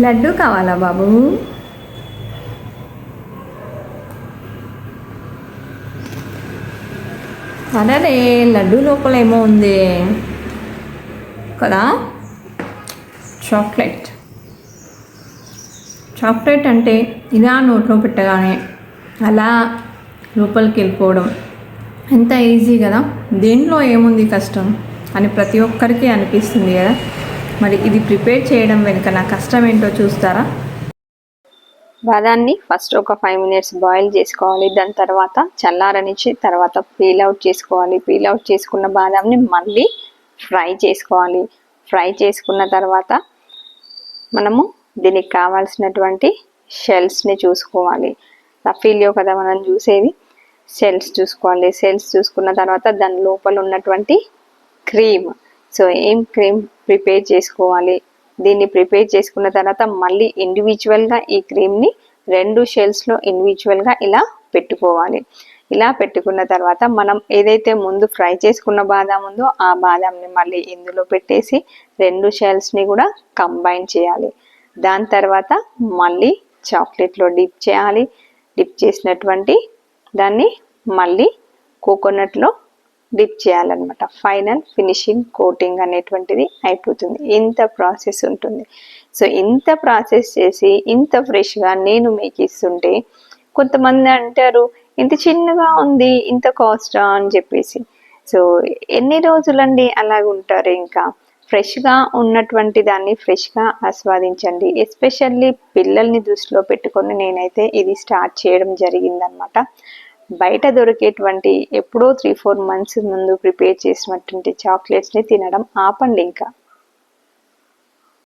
లడ్డు కావాలా బాబు? అరే లడ్డు లోపల ఏమో ఉంది కదా. చాక్లెట్ చాక్లెట్ అంటే ఇలా నోట్లో పెట్టగానే అలా లోపలికి వెళ్ళిపోవడం ఎంత ఈజీ కదా. దేంట్లో ఏముంది కష్టం అని ప్రతి ఒక్కరికి అనిపిస్తుంది కదా. మరి ఇది ప్రిపేర్ చేయడం వెనుక నా కష్టం ఏంటో చూస్తారా? బాదాన్ని ఫస్ట్ ఒక 5 minutes బాయిల్ చేసుకోవాలి. దాని తర్వాత చల్లారనిచ్చి తర్వాత పీల్ అవుట్ చేసుకోవాలి. పీల్ అవుట్ చేసుకున్న బాదాంని మళ్ళీ ఫ్రై చేసుకోవాలి. ఫ్రై చేసుకున్న తర్వాత మనము దీనికి కావాల్సినటువంటి షెల్స్ని చూసుకోవాలి. రఫీలియో కదా మనం చూసేది, షెల్స్ చూసుకోవాలి. షెల్స్ చూసుకున్న తర్వాత దాని లోపల ఉన్నటువంటి క్రీమ్, సో ఏం క్రీమ్ ప్రిపేర్ చేసుకోవాలి. దీన్ని ప్రిపేర్ చేసుకున్న తర్వాత మళ్ళీ ఇండివిజువల్గా ఈ క్రీమ్ని 2 షెల్స్లో ఇండివిజువల్గా ఇలా పెట్టుకోవాలి. ఇలా పెట్టుకున్న తర్వాత మనం ఏదైతే ముందు ఫ్రై చేసుకున్న బాదాం ఉందో ఆ బాదాంని మళ్ళీ ఇందులో పెట్టేసి 2 షెల్స్ని కూడా కంబైన్ చేయాలి. దాని తర్వాత మళ్ళీ చాక్లెట్లో డిప్ చేయాలి. డిప్ చేసినటువంటి దాన్ని మళ్ళీ కోకోనట్లో డిప్ చేయాలన్నమాట. ఫైనల్ ఫినిషింగ్ కోటింగ్ అనేటువంటిది అయిపోతుంది. ఇంత ప్రాసెస్ ఉంటుంది. సో ఇంత ప్రాసెస్ చేసి ఇంత ఫ్రెష్గా నేను మీకు ఇస్తుంటే కొంతమంది అంటారు ఇంత చిన్నగా ఉంది ఇంత కాస్టా అని చెప్పేసి. సో ఎన్ని రోజులండి అలాగుంటారు? ఇంకా ఫ్రెష్గా ఉన్నటువంటి దాన్ని ఫ్రెష్గా ఆస్వాదించండి. ఎస్పెషల్లీ పిల్లల్ని దృష్టిలో పెట్టుకొని నేనైతే ఇది స్టార్ట్ చేయడం జరిగిందనమాట. బయట దొరికేటువంటి ఎప్పుడో 3-4 months ముందు ప్రిపేర్ చేసినటువంటి చాక్లెట్స్ని తినడం ఆపండి ఇంకా.